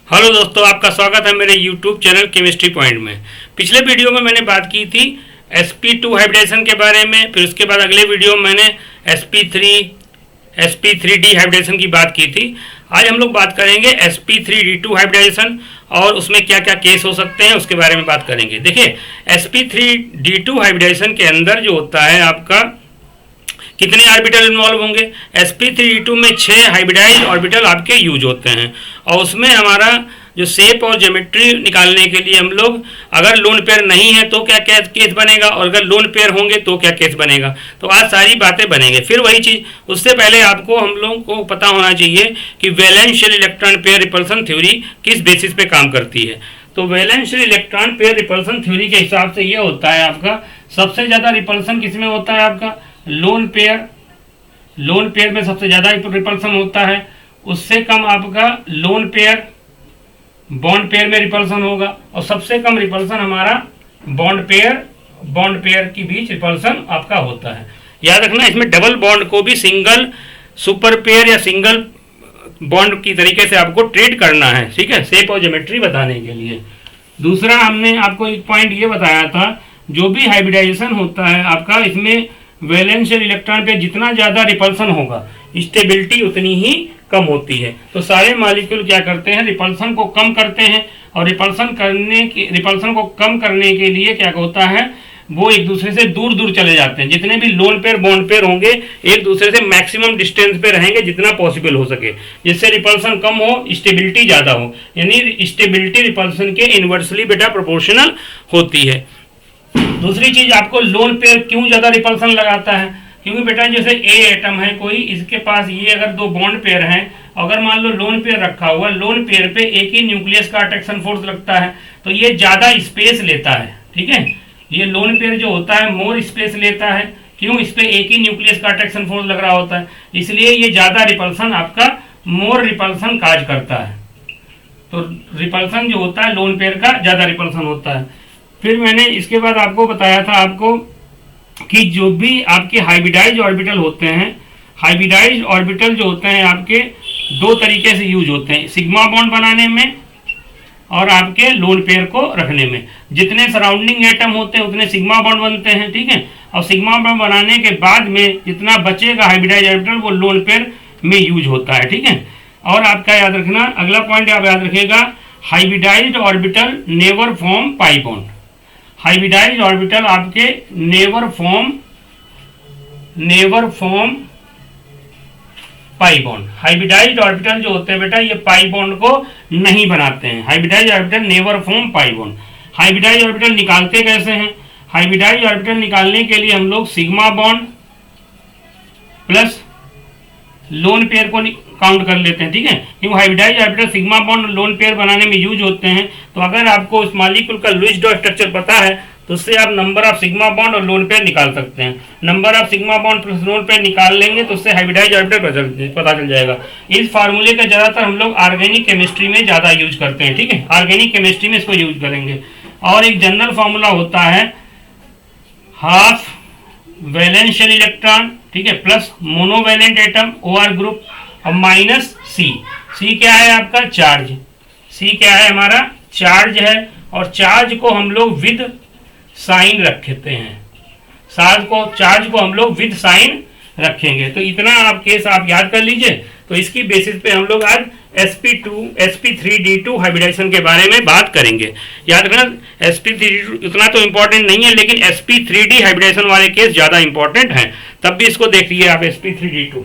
Hello दोस्तों, आपका स्वागत है मेरे यूट्यूब चैनल केमिस्ट्री पॉइंट में। पिछले वीडियो में मैंने बात की थी sp2 हाइब्रिडेशन के बारे में। फिर उसके बाद अगले वीडियो में मैंने sp3d हाइब्रिडेशन की बात की थी। आज हम लोग बात करेंगे sp3d2 हाइब्रिडेशन और उसमें क्या क्या केस हो सकते हैं उसके बारे में बात करेंगे। देखिए, sp3d2 हाइब्रिडेशन के अंदर जो होता है आपका कितने ऑर्बिटल इन्वॉल्व होंगे। sp3d2 में 6 हाइब्रिडाइज ऑर्बिटल आपके यूज होते हैं और उसमें हमारा जो शेप और ज्योमेट्री निकालने के लिए हम लोग अगर लोन पेयर नहीं है तो क्या क्या केस बनेगा और अगर लोन पेयर होंगे तो क्या केस बनेगा। तो आज सारी बातें बनेंगे। फिर वही चीज़, उससे पहले आपको हम लोगों को पता होना चाहिए कि वैलेंशियल इलेक्ट्रॉन पेयर रिपल्सन थ्योरी किस बेसिस पे काम करती है। तो वैलेंशियल इलेक्ट्रॉन पेयर रिपल्सन थ्योरी के हिसाब से ये होता है आपका सबसे ज़्यादा रिपल्सन किसमें होता है आपका लोन पेयर में सबसे ज़्यादा रिपल्सन होता है। उससे कम आपका लोन पेयर बॉन्ड पेयर में रिपल्सन होगा और सबसे कम रिपल्सन हमारा बॉन्ड पेयर के बीच रिपल्सन आपका होता है। याद रखना, इसमें डबल बॉन्ड को भी सिंगल सुपर पेयर या सिंगल बॉन्ड की तरीके से आपको ट्रीट करना है, ठीक है, शेप और ज्योमेट्री बताने के लिए। दूसरा, हमने आपको एक पॉइंट ये बताया था, जो भी हाइब्रिडाइजेशन होता है आपका इसमें वैलेंशियल इलेक्ट्रॉन पे जितना ज़्यादा रिपल्सन होगा स्टेबिलिटी उतनी ही कम होती है। तो सारे मॉलिक्यूल क्या करते हैं, रिपल्सन को कम करते हैं और रिपल्सन को कम करने के लिए क्या होता है, वो एक दूसरे से दूर दूर चले जाते हैं। जितने भी लोन पेयर बॉन्ड पेयर होंगे एक दूसरे से मैक्सिमम डिस्टेंस पे रहेंगे जितना पॉसिबल हो सके, जिससे रिपल्सन कम हो स्टेबिलिटी ज़्यादा हो। यानी स्टेबिलिटी रिपल्सन के इन्वर्सली बेटा प्रोपोर्शनल होती है। दूसरी चीज, आपको लोन पेयर क्यों ज्यादा रिपल्सन लगाता है, क्योंकि बेटा जैसे ए एटम है कोई, इसके पास ये अगर दो बॉन्ड पेयर हैं, अगर मान लो लोन पेयर रखा हुआ, लोन पेयर पे एक ही न्यूक्लियस का अट्रैक्शन फोर्स लगता है तो ये ज्यादा स्पेस लेता है, ठीक है। ये लोन पेयर जो होता है मोर स्पेस लेता है, क्यों, इस पे एक ही न्यूक्लियस का अट्रैक्शन फोर्स लग रहा होता है, इसलिए ये ज्यादा रिपल्सन आपका मोर रिपल्सन काज करता है। तो रिपल्सन जो होता है लोन पेयर का ज्यादा रिपल्सन होता है। फिर मैंने इसके बाद आपको बताया था आपको कि जो भी आपके हाइब्रिडाइज ऑर्बिटल होते हैं, हाइब्रिडाइज ऑर्बिटल जो होते हैं आपके दो तरीके से यूज होते हैं, सिग्मा बॉन्ड बनाने में और आपके लोन पेयर को रखने में। जितने सराउंडिंग एटम होते हैं उतने सिग्मा बॉन्ड बनते हैं, ठीक है, और सिग्मा बॉन्ड बनाने के बाद में जितना बचेगा हाइब्रिडाइज ऑर्बिटल वो लोन पेयर में यूज होता है, ठीक है। और आपका याद रखना, अगला पॉइंट आप याद रखिएगा, hybridise orbital never form pi bond. Hybridise orbital आपके never form pi bond. Hybridise orbital जो होते हैं बेटा ये पाई बॉन्ड को नहीं बनाते हैं। Hybridise orbital never form pi bond. Hybridise orbital निकालते कैसे हैं, हाइब्रिडाइज ऑर्बिटल निकालने के लिए हम लोग sigma bond plus lone pair को काउंट कर लेते हैं, ठीक है, क्योंकि hybridise orbital sigma bond lone pair बनाने में यूज होते हैं। तो अगर आपको उस मॉलिक्यूल का लुईस डॉट स्ट्रक्चर पता है तो उससे आप नंबर ऑफ सिग्मा बॉन्ड और लोन पेयर निकाल सकते हैं। Number of sigma bond plus lone pair निकाल लेंगे तो उससे हाइब्रिडाइज ऑर्बिटल पता चल जाएगा। इस फार्मूले का ज़्यादातर हम लोग ऑर्गेनिक केमिस्ट्री में ज़्यादा यूज करते हैं, ठीक है, ऑर्गेनिक केमिस्ट्री में इसको यूज करेंगे। और एक जनरल फार्मूला होता है हाफ वैलेंशियल इलेक्ट्रॉन, ठीक है, plus monovalent atom OR group और माइनस सी क्या है आपका चार्ज, सी क्या है हमारा चार्ज है, और चार्ज को हम लोग विद साइन रखते हैं, चार्ज को हम लोग विद साइन रखेंगे। तो इतना आप केस आप याद कर लीजिए। तो इसकी बेसिस पे हम लोग आज sp3d2 हाइब्रिडेशन के बारे में बात करेंगे। याद रखना sp3d2 इतना तो इंपॉर्टेंट नहीं है, लेकिन sp3d हाइब्रिडेशन वाले केस ज्यादा इंपॉर्टेंट हैं। तब भी इसको देख लीजिए आप, sp3d2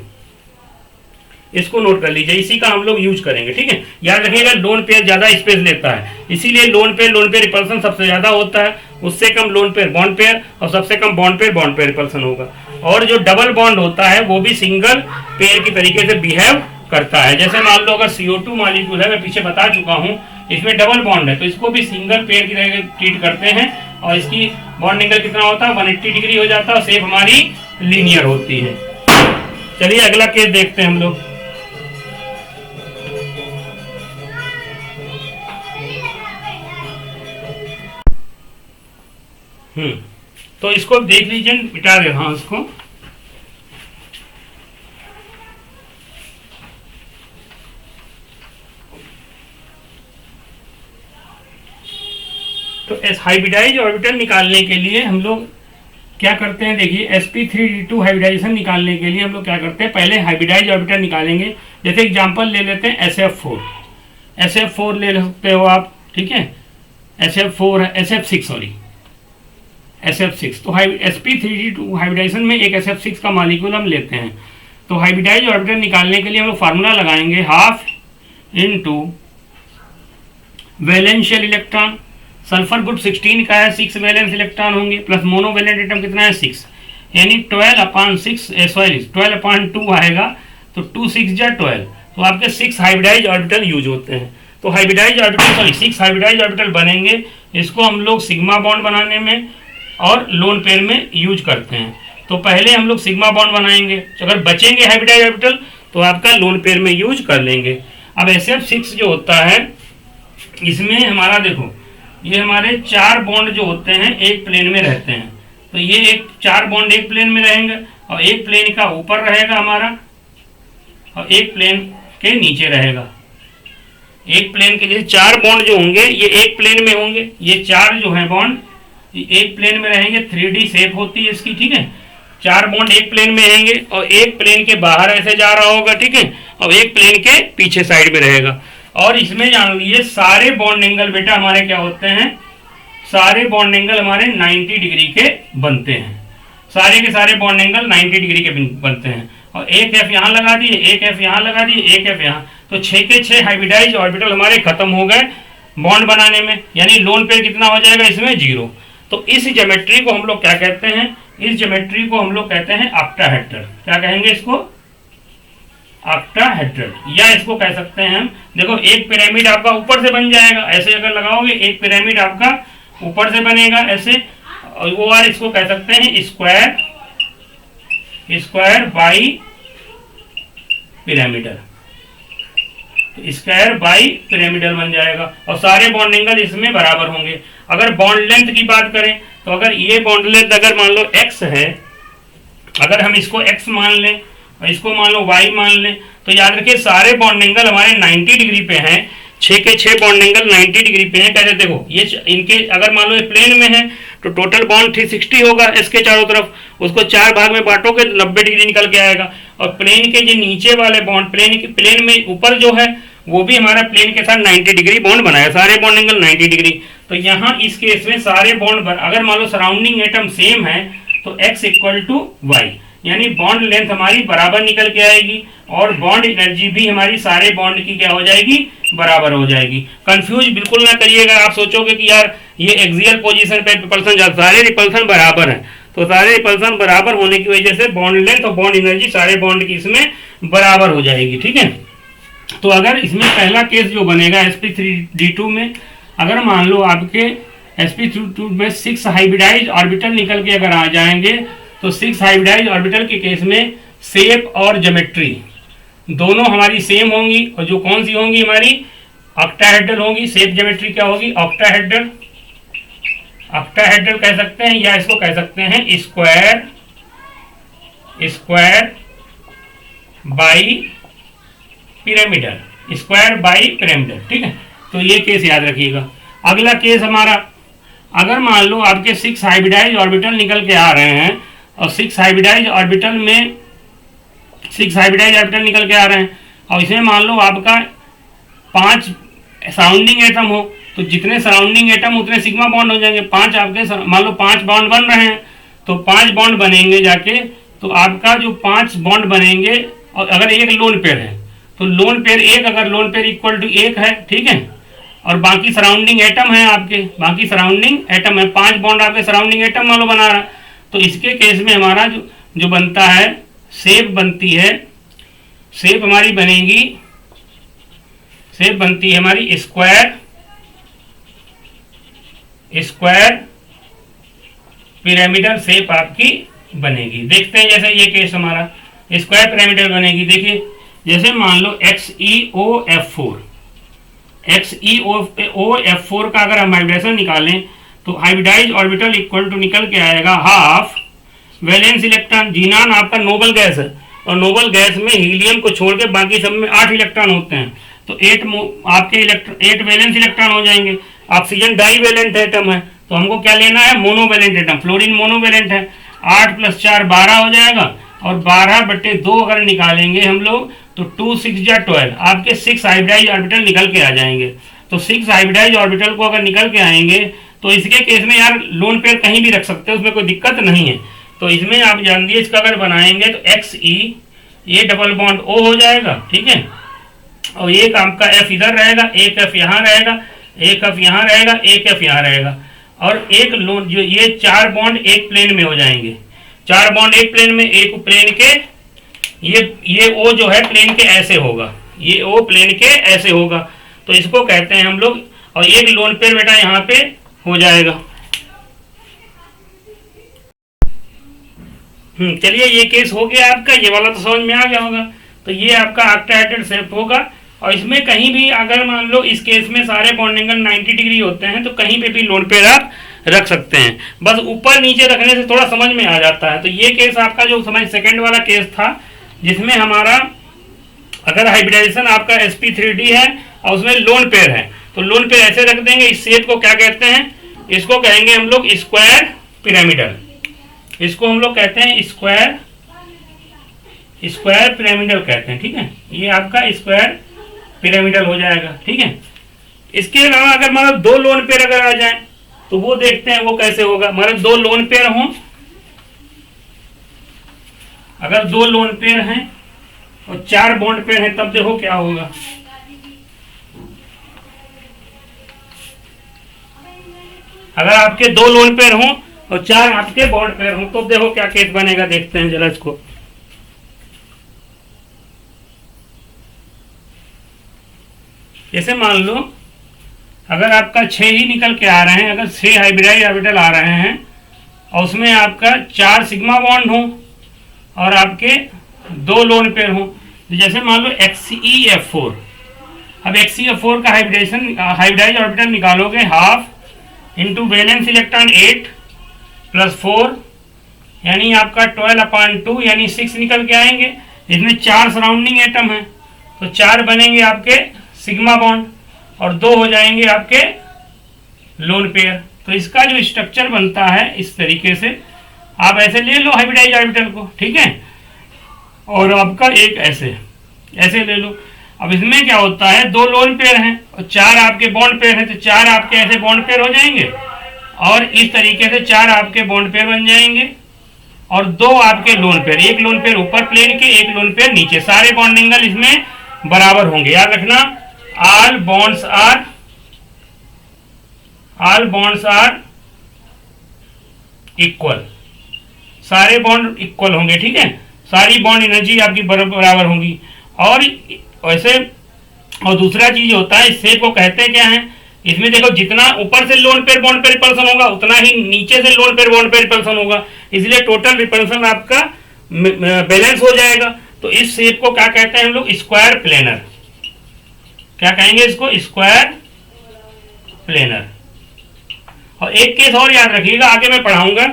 इसको नोट कर लीजिए, इसी का हम लोग यूज करेंगे, ठीक है। याद रखिएगा लोन पेयर ज्यादा स्पेस लेता है, इसीलिए लोन पेयर रिपल्सन सबसे ज्यादा होता है। उससे कम लोन पेयर बॉन्ड पेयर और सबसे कम बॉन्ड पेयर रिपल्सन होगा। और जो डबल बॉन्ड होता है वो भी सिंगल पेयर की तरीके से बिहेव करता है। जैसे मान लो अगर CO2 मॉलिक्यूल है, मैं पीछे बता चुका हूँ, इसमें डबल बॉन्ड है तो इसको भी सिंगल पेयर की तरह ट्रीट करते हैं और इसकी बॉन्ड एंगल कितना होता है 180 डिग्री हो जाता है और शेप हमारी लीनियर होती है। चलिए अगला केस देखते हैं हम लोग। तो इसको देख लीजिए, मिटा दे, हाँ इसको तो हाइब्रिडाइज ऑर्बिटल निकालने के लिए हम लोग क्या करते हैं, देखिए sp3d2 हाइब्रिडाइजेशन निकालने के लिए हम लोग क्या करते हैं, पहले हाइब्रिडाइज ऑर्बिटल निकालेंगे। जैसे एग्जांपल ले लेते हैं SF4 ले सकते हो आप, ठीक है, SF6 तो sp3d2 हाइब्रिडाइजेशन में एक SF6 का मॉलिक्यूल हम लेते हैं। तो हाइब्रिडाइज ऑर्बिटल निकालने के लिए हम लोग फार्मूला लगाएंगे, half into वैलेंशियल electron, sulphur group 16 का है, 6 वैलेंस इलेक्ट्रॉन होंगे, प्लस मोनोवैलेंट एटम कितना है 6, यानी 12/2 आएगा। तो 2 6 जा 12, तो आपके 6 हाइब्रिडाइज ऑर्बिटल यूज होते हैं। तो हाइब्रिडाइज ऑर्बिटल 6 हाइब्रिडाइज ऑर्बिटल बनेंगे, इसको हम लोग सिग्मा बॉन्ड बनाने में और लोन पेयर में यूज करते हैं। तो पहले हम लोग सिग्मा बॉन्ड बनाएंगे, तो अगर बचेंगे हाइब्रिडाइज ऑर्बिटल तो आपका लोन पेयर में यूज कर लेंगे। अब SF6 जो होता है इसमें हमारा देखो, ये हमारे 4 बॉन्ड जो होते हैं एक प्लेन में रहते हैं। तो ये 4 बॉन्ड एक प्लेन में रहेंगे और एक प्लेन का ऊपर रहेगा हमारा और एक प्लेन के नीचे रहेगा। एक प्लेन के जैसे 4 बॉन्ड जो होंगे ये एक प्लेन में होंगे, ये 4 जो है बॉन्ड एक प्लेन में रहेंगे, 3D शेप होती है इसकी, ठीक है। 4 बॉन्ड एक प्लेन में रहेंगे और एक प्लेन के बाहर ऐसे जा रहा होगा, ठीक है, और एक प्लेन के पीछे साइड में रहेगा। और इसमें जान लीजिए सारे बॉन्ड एंगल बेटा हमारे क्या होते हैं, सारे बॉन्ड एंगल हमारे 90 डिग्री के बनते हैं, सारे के सारे बॉन्ड एंगल 90 डिग्री के बनते हैं। और एक F यहाँ लगा दिए, एक F यहाँ लगा दिए, एक F यहाँ, तो 6 के 6 हाइब्रिडाइज ऑर्बिटल हमारे खत्म हो गए बॉन्ड बनाने में, यानी लोन पेयर कितना हो जाएगा इसमें 0। तो इस ज्योमेट्री को हम लोग क्या कहते हैं, इस ज्योमेट्री को हम लोग कहते हैं ऑक्टाहेड्रल। क्या कहेंगे इसको, ऑक्टाहेड्रल, या इसको कह सकते हैं हम, देखो एक पिरामिड आपका ऊपर से बन जाएगा, ऐसे अगर लगाओगे एक पिरामिड आपका ऊपर से बनेगा ऐसे, और इसको कह सकते हैं square bi pyramidal, square bi pyramidal बन जाएगा और सारे बॉन्ड एंगल इसमें बराबर होंगे। अगर बॉन्ड लेंथ की बात करें तो अगर ये बॉन्ड लेंथ अगर मान लो x है, अगर हम इसको x मान लें और इसको मान लो y मान लें, तो याद रखिए सारे बॉन्ड एंगल हमारे 90 डिग्री पे हैं, 6 के 6 बॉन्ड एंगल 90 डिग्री पे हैं। कैसे देखो, ये इनके अगर मान लो ये प्लेन में है तो टोटल बॉन्ड 360 होगा इसके चारों तरफ, उसको 4 भाग में बांटोगे 90 डिग्री निकल के आएगा। और प्लेन के जो नीचे वाले बॉन्ड प्लेन में ऊपर जो है वो भी हमारा प्लेन के साथ 90 डिग्री बॉन्ड बनाया, सारे बॉन्ड एंगल 90 डिग्री। तो यहाँ इस केस में सारे बॉन्ड अगर मान लो सराउंडिंग एटम सेम है तो x इक्वल टू वाई, यानी बॉन्ड लेंथ हमारी बराबर निकल के आएगी और बॉन्ड एनर्जी भी हमारी सारे बॉन्ड की क्या हो जाएगी, बराबर हो जाएगी। कंफ्यूज बिल्कुल ना करिएगा, आप सोचोगे कि यार ये एक्सियल पोजीशन पे रिपल्सन, सारे रिपल्सन बराबर हैं, तो सारे रिपल्सन बराबर होने की वजह से बॉन्ड लेंथ और बॉन्ड एनर्जी सारे बॉन्ड की इसमें बराबर हो जाएगी, ठीक है। तो अगर इसमें पहला केस जो बनेगा sp3d2 में, अगर मान लो आपके sp3d2 में 6 हाइब्रिडाइज ऑर्बिटल निकल के अगर आ जाएंगे तो 6 हाइब्रिडाइज ऑर्बिटल के केस में शेप और ज्योमेट्री दोनों हमारी सेम होंगी, और जो कौन सी होंगी हमारी ऑक्टाहेड्रल होंगी। शेप ज्योमेट्री क्या होगी, ऑक्टाहेड्रल, ऑक्टाहेड्रल कह सकते हैं, या इसको कह सकते हैं square bi pyramidal, square bi pyramidal, ठीक है। तो ये केस याद रखिएगा। अगला केस हमारा, अगर मान लो आपके 6 हाइब्रिडाइज ऑर्बिटल निकल के आ रहे हैं और 6 हाइब्रिडाइज ऑर्बिटल निकल के आ रहे हैं और इसमें मान लो आपका 5 सराउंडिंग एटम हो, तो जितने सराउंडिंग एटम उतने सिग्मा बॉन्ड हो जाएंगे। 5 आपके मान लो 5 बॉन्ड बन रहे हैं तो 5 बॉन्ड बनेंगे जाके, तो आपका जो 5 बॉन्ड बनेंगे, और अगर एक लोन पेयर है तो लोन पेयर 1, अगर लोन पेयर इक्वल टू 1 है, ठीक है, और बाकी सराउंडिंग एटम है आपके, बाकी सराउंडिंग एटम है, 5 बॉन्ड आपके सराउंडिंग एटम मान लो बना रहा, तो इसके केस में हमारा जो बनता है शेप बनती है, शेप हमारी बनेगी, शेप बनती है हमारी स्क्वायर पिरामिडल शेप आपकी बनेगी। देखते हैं जैसे ये केस हमारा स्क्वायर पिरामिडल बनेगी। देखिए जैसे मान लो XeOF4 का अगर हम हाइब्रिडेशन निकालें तो हाइब्रिडाइज ऑर्बिटल इक्वल टू निकल के आएगा हाफ वैलेंस इलेक्ट्रॉन। जीनान आपका नोबल गैस है और नोबल गैस में हीलियम को छोड़ के बाकी सब में 8 इलेक्ट्रॉन होते हैं, तो 8 आपके 8 वैलेंस इलेक्ट्रॉन हो जाएंगे ऑक्सीजन डाईवेलेंट एटम है, तो हमको क्या लेना है, मोनोवेलेंट एटम। फ्लोरीन मोनोवेलेंट है, 8 + 4 12 हो जाएगा, और 12/2 अगर निकालेंगे हम लोग तो 2 6 जा 12, आपके 6 हाइब्रिडाइज ऑर्बिटल निकल के आ जाएंगे। तो 6 हाइब्रिडाइज ऑर्बिटल को अगर निकल के आएंगे तो इसके केस में यार लोन पेयर कहीं भी रख सकते हैं, उसमें कोई दिक्कत नहीं है। तो इसमें आप जान दिए, इसका अगर बनाएंगे तो XE, ये डबल बॉन्ड O हो जाएगा, ठीक है। और एक आपका F इधर रहेगा, एक F यहाँ रहेगा, एक F यहाँ रहेगा, एक F यहाँ रहेगा, और एक लोन जो ये 4 बॉन्ड एक प्लेन में हो जाएंगे। 4 बॉन्ड एक प्लेन में, एक प्लेन के ये O जो है प्लेन के ऐसे होगा, ये O प्लेन के ऐसे होगा, तो इसको कहते हैं हम लोग। और एक लोन पेयर बेटा यहाँ पे हो जाएगा। चलिए ये केस हो गया आपका, ये वाला तो समझ में आ गया होगा। तो ये आपका ऑक्टाहेड्रल शेप होगा, और इसमें कहीं भी अगर मान लो इस केस में सारे बॉन्ड एंगल 90 डिग्री होते हैं तो कहीं पे भी लोन पेयर आप रख सकते हैं, बस ऊपर नीचे रखने से थोड़ा समझ में आ जाता है। तो ये केस आपका जो समझ सेकंड वाला केस था, जिसमें हमारा अगर हाइब्रिडाइजेशन आपका sp3d है और उसमें लोन पेयर है, तो लोन पेयर ऐसे रख देंगे। इस शेप को क्या कहते हैं, इसको कहेंगे हम लोग स्क्वायर पिरामिडल। इसको हम लोग कहते हैं स्क्वायर पिरामिडल कहते हैं, ठीक है। ये आपका स्क्वायर पिरामिडल हो जाएगा, ठीक है। इसके अलावा अगर मतलब 2 लोन पेयर अगर आ जाए तो वो देखते हैं वो कैसे होगा। मतलब 2 लोन पेयर हों, अगर 2 लोन पेयर हैं और 4 बॉन्ड पेयर हैं, तब देखो क्या होगा। अगर आपके 2 लोन पेयर हों और 4 आपके बॉन्ड पेयर हों, तो देखो क्या केस बनेगा, देखते हैं जरा इसको। जैसे मान लो अगर आपका 6 ही निकल के आ रहे हैं, अगर 6 हाइब्रिडाइज ऑर्बिटल आ रहे हैं और उसमें आपका 4 सिग्मा बॉन्ड हो और आपके 2 लोन पेयर हो, तो जैसे मान लो XeF4। अब XeF4 का हाइब्रिडाइज ऑर्बिटल निकालोगे, हाफ इंटू वैलेंस इलेक्ट्रॉन 8 + 4 यानी आपका 12/2 यानी 6 निकल के आएंगे। इसमें 4 सराउंडिंग एटम है, तो 4 बनेंगे आपके सिग्मा बॉन्ड और 2 हो जाएंगे आपके लोन पेयर। तो इसका जो स्ट्रक्चर बनता है इस तरीके से, आप ऐसे ले लो हाइब्रिडाइज ऑर्बिटल को, ठीक है, और आपका एक ऐसे ले लो। अब इसमें क्या होता है, 2 लोन पेयर हैं और 4 आपके बॉन्ड पेयर हैं, तो 4 आपके ऐसे बॉन्ड पेयर हो जाएंगे और इस तरीके से 4 आपके बॉन्ड पेयर बन जाएंगे और 2 आपके लोन पेयर, एक लोन पेयर ऊपर प्लेन के, एक लोन पेयर नीचे। सारे बॉन्ड एंगल इसमें बराबर होंगे, याद रखना। all bonds are इक्वल, सारे बॉन्ड इक्वल होंगे, ठीक है। सारी बॉन्ड एनर्जी आपकी बराबर होंगी। और वैसे और दूसरा चीज होता है, इस शेप को कहते हैं क्या है, इसमें देखो जितना ऊपर से lone pair bond pair repulsion होगा उतना ही नीचे से lone pair bond pair repulsion होगा, इसलिए टोटल रिपल्सन आपका बैलेंस हो जाएगा। तो इस शेप को क्या कहते हैं हम लोग, स्क्वायर प्लेनर। क्या कहेंगे इसको, स्क्वायर प्लेनर। और एक केस और याद रखिएगा, आगे मैं पढ़ाऊंगा।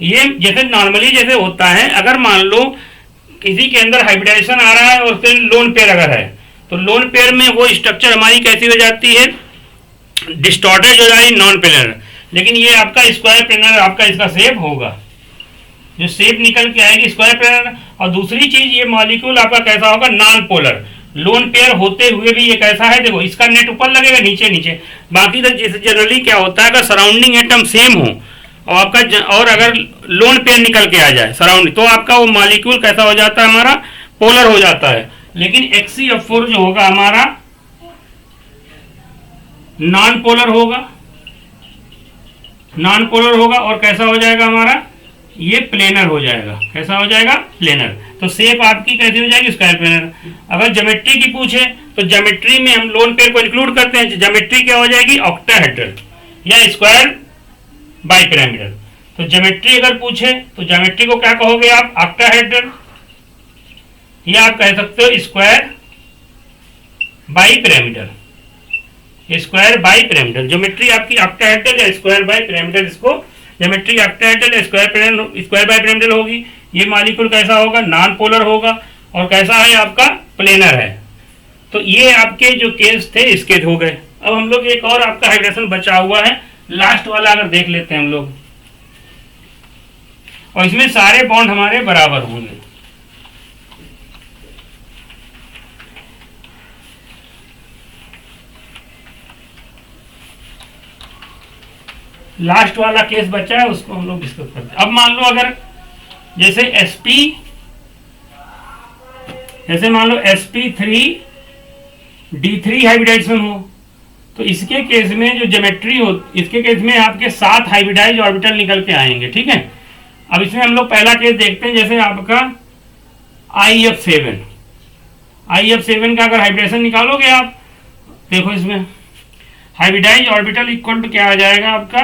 ये जैसे नॉर्मली जैसे होता है, अगर मान लो किसी के अंदर हाइब्रिडाइजेशन आ रहा है और फिर लोन पेयर अगर है, तो लोन पेयर में वो स्ट्रक्चर हमारी कैसी हो जाती है, डिस्टॉर्टेड हो जाएगी, नॉन प्लेनर। लेकिन ये आपका स्क्वायर प्लेनर आपका इसका शेप होगा, जो शेप निकल के आएगी स्क्वायर प्लेनर। और दूसरी चीज, ये मॉलिक्यूल आपका कैसा होगा, नॉन पोलर। लोन पेयर होते हुए भी ये कैसा है, देखो इसका नेट ऊपर लगेगा, नीचे नीचे। बाकी तो जैसे जनरली क्या होता है, अगर सराउंडिंग एटम सेम हो और आपका और अगर लोन पेयर निकल के आ जाए सराउंडिंग, तो आपका वो मॉलिक्यूल कैसा हो जाता है, हमारा पोलर हो जाता है। लेकिन XeF4 जो होगा हमारा नॉन पोलर होगा और कैसा हो जाएगा हमारा, ये प्लेनर हो जाएगा। कैसा हो जाएगा, प्लेनर। तो शेप आपकी कैसी हो जाएगी, स्क्वायर प्लेनर। अगर ज्योमेट्री की पूछे तो ज्योमेट्री में हम लोन पेयर को इंक्लूड करते हैं, ज्योमेट्री क्या हो जाएगी, ऑक्टाहेड्रल या स्क्वायर बाइपिरामिडल। तो ज्योमेट्री अगर पूछे तो ज्योमेट्री को क्या कहोगे आप, ऑक्टाहेड्रल, या आप कह सकते हो square bipyramidal. Square bipyramidal geometry आपकी ऑक्टाहेड्रल या स्क्वायर बाइपिरामिडल, इसको ज्योमेट्री ऑक्टाहेड्रल या स्क्वायर बाइपिरामिडल होगी। ये मॉलिक्यूल कैसा होगा, नॉन पोलर होगा और कैसा है आपका, प्लेनर है। तो ये आपके जो केस थे इसके हो गए। अब हम लोग एक और आपका हाइब्रिडेशन बचा हुआ है, लास्ट वाला अगर देख लेते हैं हम लोग, और इसमें सारे बॉन्ड हमारे बराबर होंगे। लास्ट वाला केस बचा है, उसको हम लोग डिस्कस करते हैं। अब मान लो अगर जैसे मान लो sp3d3 हाइब्रिडाइजेशन हो, तो इसके केस में जो ज्योमेट्री हो, इसके केस में आपके 7 हाइब्रिडाइज ऑर्बिटल निकल के आएंगे, ठीक है। अब इसमें हम लोग पहला केस देखते हैं, जैसे आपका IF7 का अगर हाइब्रिडेशन निकालोगे आप, देखो इसमें हाइब्रिडाइज ऑर्बिटल इक्वल टू क्या आ जाएगा आपका,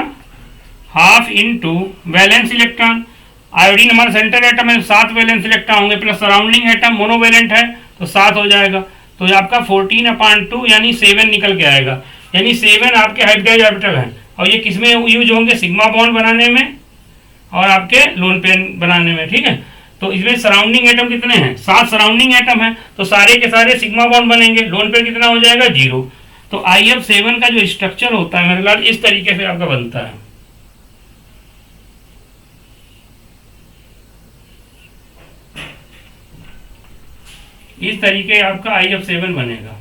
half into valence electron. Iodine हमारा सेंटर एटम है, 7 वैलेंस इलेक्ट्रॉन होंगे, प्लस सराउंडिंग एटम मोनोवेलेंट है तो 7 हो जाएगा, तो ये आपका 14/2 यानी 7 निकल के आएगा। यानी 7 आपके हाइब्रिडाइज ऑर्बिटल हैं, और ये किसमें यूज होंगे, सिग्मा बॉन्ड बनाने में और आपके लोन पेयर बनाने में, ठीक है। तो इसमें सराउंडिंग एटम कितने हैं, 7 सराउंडिंग एटम है, तो सारे के सारे सिग्मा बॉन्ड बनेंगे, लोन पेयर कितना हो जाएगा, 0। तो IF7 का जो स्ट्रक्चर होता है मेरे लाल इस तरीके से आपका बनता है। इस तरीके आपका IF7 बनेगा।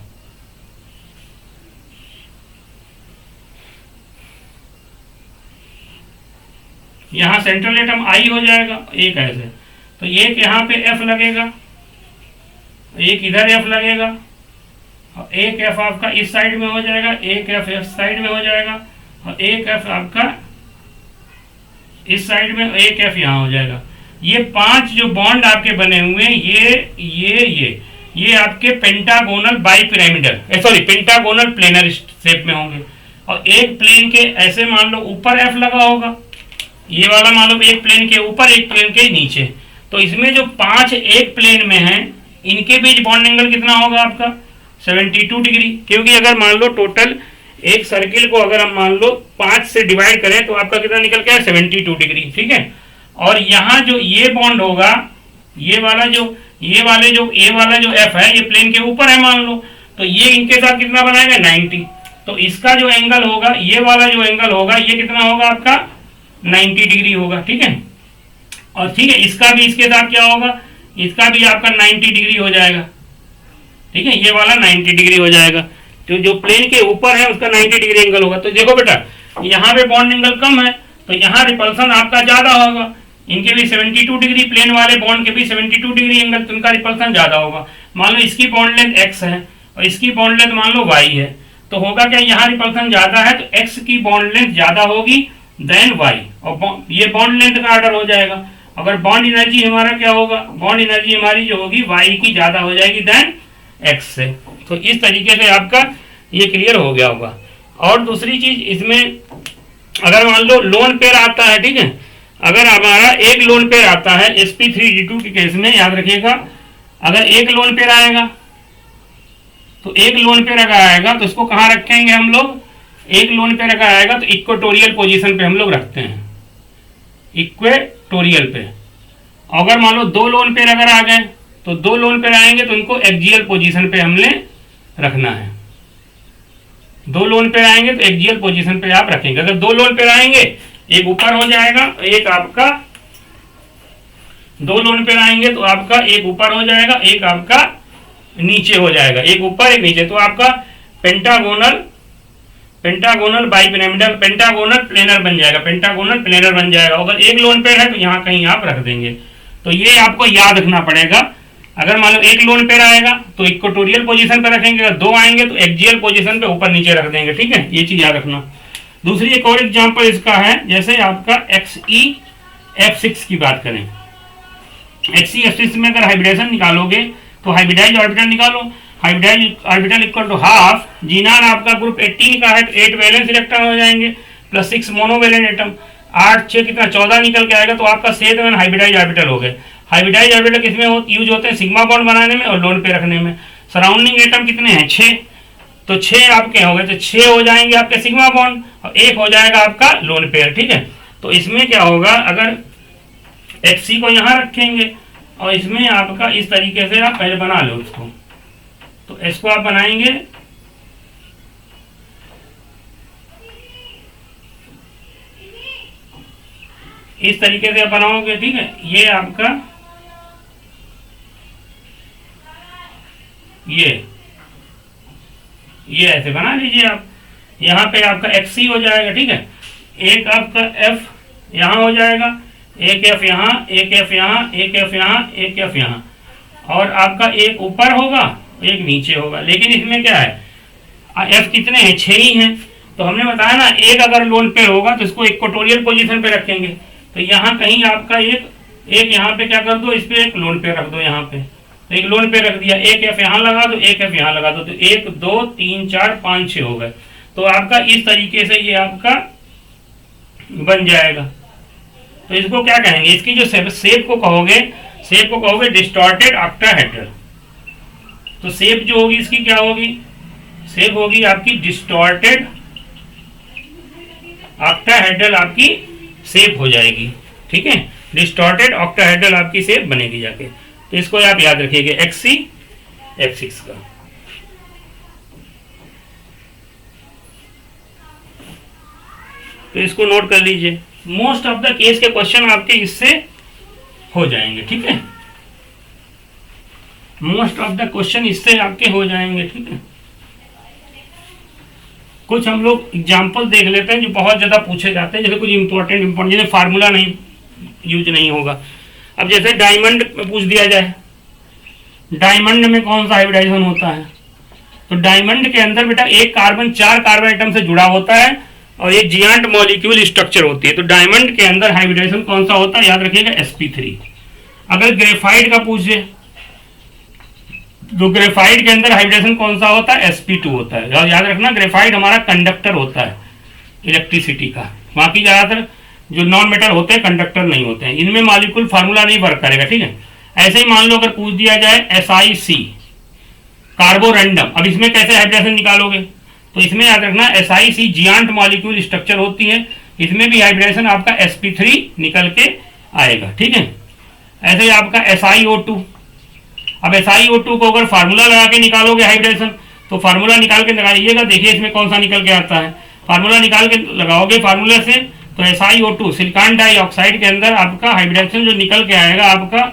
यहां सेंट्रल एटम I हो जाएगा, एक ऐसे, तो एक यहां पे F लगेगा, एक इधर F लगेगा, और एक F आपका इस साइड में हो जाएगा, एक F इस साइड में हो जाएगा, और एक F आपका इस साइड में, एक F यहां हो जाएगा। ये 5 जो बॉन्ड आपके बने हुए हैं, ये आपके pentagonal bipyramidal, pentagonal planar shape में होंगे, और एक प्लेन के ऐसे मान लो ऊपर F लगा होगा, ये वाला मान लो एक प्लेन के ऊपर एक प्लेन के नीचे, तो इसमें जो 5 एक प्लेन में हैं, इनके बीच बॉन्ड एंगल कितना होगा आपका, 72 डिग्री। क्योंकि अगर मान लो टोटल एक सर्किल को अगर हम मान लो 5 से डिवाइड करें तो आपका कितना निकल के आए, 72 डिग्री, ठीक है। और यहाँ जो ये बॉन्ड होगा, ये वाला जो ए वाला जो F है, ये प्लेन के ऊपर है मान लो, तो ये इनके साथ कितना बनाएगा, 90। तो इसका जो एंगल होगा, ये वाला जो एंगल होगा, ये कितना होगा आपका, 90 डिग्री होगा, ठीक है। और ठीक है, इसका भी इसके साथ क्या होगा, इसका भी आपका 90 डिग्री हो जाएगा, ठीक है। ये वाला 90 डिग्री हो जाएगा, तो जो प्लेन के ऊपर है उसका 90 डिग्री एंगल होगा। तो देखो बेटा, यहाँ पे बॉन्ड एंगल कम है, तो यहाँ रिपल्सन आपका ज्यादा होगा, इनके भी 72 डिग्री, प्लेन वाले बॉन्ड के भी 72 डिग्री एंगल, तो इनका रिपल्सन ज्यादा होगा। मान लो इसकी बॉन्ड लेंथ x है और इसकी बॉन्ड लेंथ मान लो y है, तो होगा क्या, यहाँ रिपल्सन ज्यादा है तो x की बॉन्ड लेंथ ज्यादा होगी देन y, और ये बॉन्ड लेंथ का ऑर्डर हो जाएगा। अगर बॉन्ड एनर्जी हमारा क्या होगा, बॉन्ड एनर्जी हमारी जो होगी y की ज्यादा हो जाएगी देन x से। तो इस तरीके से आपका ये क्लियर हो गया होगा। और दूसरी चीज इसमें, अगर मान लो लोन पेयर आता है, ठीक है, अगर हमारा एक लोन पेयर आता है sp3d2 के केस में, याद रखिएगा, अगर एक लोन पेयर आएगा तो एक लोन पेयर अगर आएगा तो इसको कहाँ रखेंगे हम लोग, एक लोन पेयर अगर आएगा तो इक्वेटोरियल पोजीशन पे हम लोग रखते हैं, इक्वेटोरियल पे। अगर मान लो 2 लोन पेयर अगर आ गए तो 2 लोन पेयर आएंगे तो इनको एक्सियल पोजीशन पे हमने रखना है। 2 लोन पेयर आएंगे तो एक्सियल पोजीशन पे आप रखेंगे। अगर 2 लोन पेयर आएंगे, एक ऊपर हो जाएगा, एक आपका, 2 लोन पेयर आएंगे तो आपका एक ऊपर हो जाएगा, एक आपका नीचे हो जाएगा, एक ऊपर एक नीचे, तो आपका पेंटागोनल बाइपिरामिडल पेंटागोनल प्लेनर बन जाएगा, पेंटागोनल प्लेनर बन जाएगा। अगर एक लोन पेयर है तो यहाँ कहीं आप रख देंगे। तो ये आपको याद रखना पड़ेगा। अगर मान लो एक लोन पेयर आएगा तो इक्वेटोरियल पोजीशन पे रखेंगे, अगर 2 आएंगे तो एक्सियल पोजीशन पे ऊपर नीचे रख देंगे, ठीक है, ये चीज याद रखना। दूसरी एक और एग्जांपल इसका है, जैसे आपका XeF6 की बात करें, XeF6 में अगर हाइब्रिडेशन निकालोगे तो हाइब्रिडाइज ऑर्बिटल निकालो, hybridise orbital equal to half, xenon आपका ग्रुप 18 का है तो 8 वैलेंस इलेक्ट्रॉन हो जाएंगे प्लस 6 मोनोवेलेंट एटम, 8 6 कितना 14 निकल के आएगा, तो आपका 7 हाइब्रिडाइज ऑर्बिटल हो गए। हाइब्रिडाइज ऑर्बिटल किसमें यूज होते हैं, सिग्मा बॉन्ड बनाने में और लोन पे रखने में। सराउंडिंग एटम कितने हैं, 6, तो 6 आपके हो गए, तो 6 हो जाएंगे आपके सिग्मा बॉन्ड और 1 हो जाएगा आपका लोन पेयर, ठीक है। तो इसमें क्या होगा, अगर Xc को यहाँ रखेंगे और इसमें आपका इस तरीके से आप पहले बना लो उसको, तो इसको आप बनाएंगे इस तरीके से बनाओगे, ठीक है। ये आपका ये ऐसे बना लीजिए आप। यहाँ पे आपका XC हो जाएगा, ठीक है। एक आपका F यहाँ हो जाएगा, एक F यहाँ, एक F यहाँ, एक F यहाँ, एक F यहाँ, और आपका एक ऊपर होगा एक नीचे होगा। लेकिन इसमें क्या है, F कितने हैं, 6 ही हैं। तो हमने बताया ना, एक अगर लोन पेयर होगा तो इसको इक्वेटोरियल पोजीशन पे रखेंगे। तो यहाँ कहीं आपका एक यहाँ पे क्या कर दो, इस पे एक लोन पेयर रख दो यहाँ पे। तो एक लोन पेयर रख दिया, एक F यहाँ लगा दो, एक F यहाँ लगा दो, तो 1 2 3 4 5 6 हो गए। तो आपका इस तरीके से ये आपका बन जाएगा। तो इसको क्या कहेंगे, इसकी जो शेप को कहोगे डिस्टॉर्टेड ऑक्टाहेड्रल। तो शेप जो होगी इसकी क्या होगी, शेप होगी आपकी डिस्टॉर्टेड ऑक्टाहेड्रल, आपकी शेप हो जाएगी, ठीक है। डिस्टॉर्टेड ऑक्टाहेड्रल आपकी शेप बनेगी जाके। तो इसको आप याद रखिएगा, XC F6 का। तो इसको नोट कर लीजिए। मोस्ट ऑफ द केस के क्वेश्चन आपके इससे हो जाएंगे, ठीक है। मोस्ट ऑफ द क्वेश्चन इससे आपके हो जाएंगे, ठीक है। कुछ हम लोग एग्जाम्पल देख लेते हैं जो बहुत ज्यादा पूछे जाते हैं, जैसे कुछ इंपॉर्टेंट जैसे फार्मूला नहीं यूज नहीं होगा। अब जैसे डायमंड में पूछ दिया जाए, डायमंड में कौन सा हाइब्रिडाइजेशन होता है, तो डायमंड के अंदर बेटा एक कार्बन 4 कार्बन आइटम से जुड़ा होता है और ये जियांट मॉलिक्यूल स्ट्रक्चर होती है। तो डायमंड के अंदर हाइब्रिडाइजेशन कौन सा होता है, याद रखिएगा sp3। अगर ग्रेफाइट का पूछे तो ग्रेफाइट के अंदर हाइब्रिडेशन कौन सा होता है, sp2 होता है। और याद रखना ग्रेफाइट हमारा कंडक्टर होता है इलेक्ट्रिसिटी का, बाकी ज्यादातर जो नॉन मेटल होते हैं कंडक्टर नहीं होते हैं। इनमें मॉलिक्यूल फार्मूला नहीं वर्क करेगा, ठीक है। ऐसे ही मान लो अगर पूछ दिया जाए SiC कार्बोरेंडम, अब इसमें कैसे हाइब्रिडेशन निकालोगे, तो इसमें याद रखना SiC जियांट मॉलिक्यूल स्ट्रक्चर होती है, इसमें भी हाइब्रिडेशन आपका sp3 निकल के आएगा, ठीक है। ऐसे ही आपका SiO2, अब SiO2 को अगर फार्मूला लगा के निकालोगे हाइब्रिडेशन, तो फार्मूला निकाल के लगाइएगा, देखिए इसमें कौन सा निकल के आता है। फार्मूला निकाल के लगाओगे फार्मूले से, तो SiO2 सिलिकॉन डाइऑक्साइड के अंदर आपका हाइब्रिडेशन जो निकल के आएगा आपका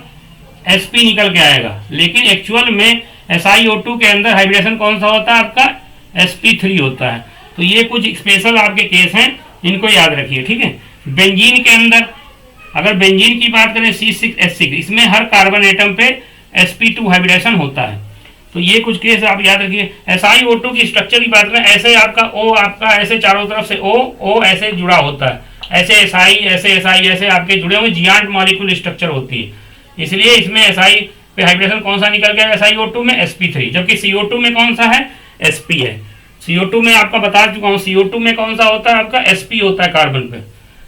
sp निकल के आएगा। लेकिन एक्चुअल में SiO2 के अंदर हाइब्रिडेशन कौन सा होता है आपका, sp3 होता है। तो ये कुछ स्पेशल आपके केस हैं, इनको याद रखिए, ठीक है। बेंजीन के अंदर अगर बेंजीन की बात करें C6H6, इसमें हर कार्बन एटम पे sp2 हाइब्रिडेशन होता है। तो ये कुछ केस आप याद रखिए। SiO2 की स्ट्रक्चर की बात करें, ऐसे आपका O आपका ऐसे चारों तरफ से O ऐसे जुड़ा होता है, ऐसे Si ऐसे आपके जुड़े हुए जियांट मॉलिक्यूल स्ट्रक्चर होती है। इसलिए इसमें Si पे हाइब्रिडेशन कौन सा निकल गया, SiO2 में sp3, जबकि CO2 में कौन सा है, sp है। CO2 में आपका बता चुका हूँ, CO2 में कौन सा होता है आपका, sp होता है कार्बन पे।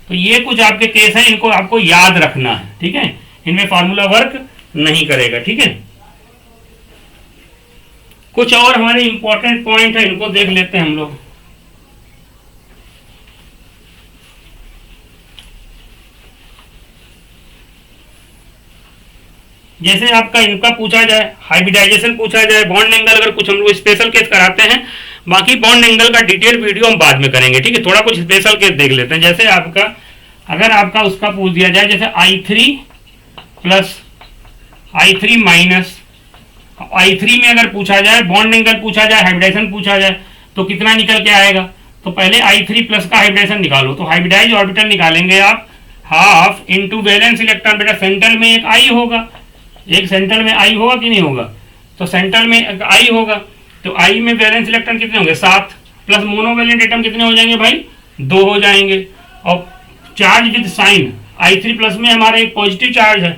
तो ये कुछ आपके केस हैं, इनको आपको याद रखना है, ठीक है। इनमें फार्मूला वर्क नहीं करेगा, ठीक है। कुछ और हमारे इंपॉर्टेंट पॉइंट है, इनको देख लेते हैं हम लोग। जैसे आपका इनका पूछा जाए, हाइब्रिडाइजेशन पूछा जाए, बॉन्ड एंगल, अगर कुछ हम लोग स्पेशल केस कराते हैं, बाकी बॉन्ड एंगल का डिटेल वीडियो हम बाद में करेंगे, ठीक है। थोड़ा कुछ स्पेशल केस देख लेते हैं। जैसे आपका अगर आपका उसका पूछ दिया जाए, जैसे I3 plus I3 minus I3 में अगर पूछा जाए, बॉन्ड एंगल पूछा जाए, हाइब्रिडाइजेशन पूछा जाए, तो कितना निकल के आएगा। तो पहले I3 प्लस का हाइब्रिडाइजेशन निकालो। तो हाइब्रिडाइज ऑर्बिटल निकालेंगे आप हाफ इंटू वैलेंस इलेक्ट्रॉन, बेटा सेंट्रल में एक I होगा, एक सेंट्रल में I होगा कि नहीं होगा, तो सेंट्रल में I होगा। तो I में वैलेंस इलेक्ट्रॉन कितने होंगे, 7, प्लस मोनोवैलेंट एटम कितने हो जाएंगे भाई, 2 हो जाएंगे। और charge with sign, I3 plus में हमारा एक पॉजिटिव चार्ज है,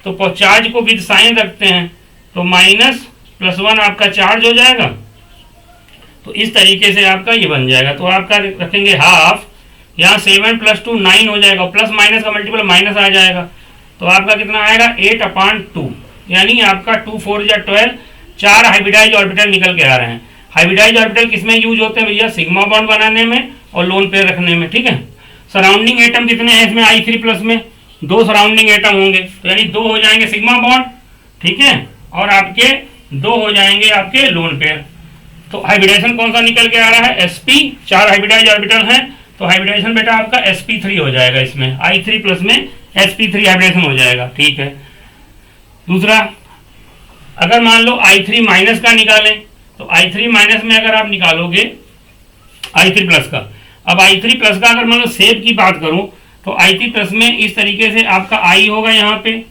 तो चार्ज को विद साइन रखते हैं, तो -+1 आपका चार्ज हो जाएगा। तो इस तरीके से आपका ये बन जाएगा। तो आपका रखेंगे हाफ, यहाँ 7 + 2 9 हो जाएगा, प्लस माइनस का मल्टीपल माइनस आ जाएगा। तो आपका कितना आएगा 8/2, यानी आपका 2 4 या 12, 4 हाइब्रिडाइज ऑर्बिटल निकल के आ रहे हैं। हाइब्रिडाइज ऑर्बिटल किसमें यूज होते हैं भैया, सिग्मा बॉन्ड बनाने में और लोन पेयर रखने में, ठीक है। सराउंडिंग एटम कितने हैं इसमें, I3 प्लस में 2 सराउंडिंग एटम होंगे, तो यानी 2 हो जाएंगे सिग्मा बॉन्ड, ठीक है, और आपके 2 हो जाएंगे आपके लोन पेयर। तो हाइब्रिडाइजेशन कौन सा निकल के आ रहा है, sp, 4 हाइब्रिडाइज ऑर्बिटल हैं, तो हाइब्रिडाइजेशन बेटा आपका sp3 हो जाएगा इसमें, I3 प्लस में sp3 हाइब्रिडेशन हो जाएगा, ठीक है। दूसरा, अगर मान लो i3 माइनस का निकालें, तो i3 माइनस में अगर आप निकालोगे i3 प्लस का, अब i3 प्लस का अगर मान लो शेप की बात करूं तो i3 प्लस में इस तरीके से आपका i होगा यहाँ पे,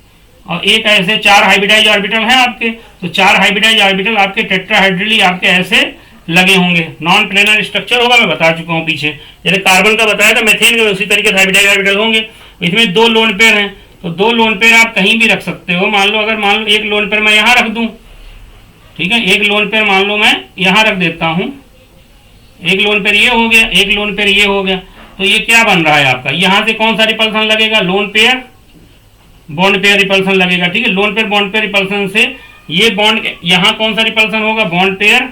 और एक ऐसे 4 हाइब्रिडाइज ऑर्बिटल हैं आपके, तो 4 हाइब्रिडाइज ऑर्बिटल आपके टेट्राहेड्रली आपके ऐसे लगे होंगे, नॉन प्लेनर स्ट्रक्चर होगा, मैं बता चुका हूँ पीछे, जैसे कार्बन का बताया था, मेथेन के उसी तरीके से हाइब्रिडाइज ऑर्बिटल होंगे। इसमें 2 लोन पेयर हैं, तो 2 लोन पेयर आप कहीं भी रख सकते हो। मान लो, अगर मान लो एक लोन पेयर मैं यहाँ रख दूँ, ठीक है, एक लोन पेयर मान लो मैं यहाँ रख देता हूँ, एक लोन पेयर ये हो गया, एक लोन पेयर ये हो गया, तो ये क्या बन रहा है आपका, यहाँ से कौन सा रिपल्सन लगेगा, lone pair bond pair repulsion लगेगा, ठीक है। Lone pair bond pair repulsion से ये बॉन्ड, यहाँ कौन सा रिपल्सन होगा, बॉन्ड पेयर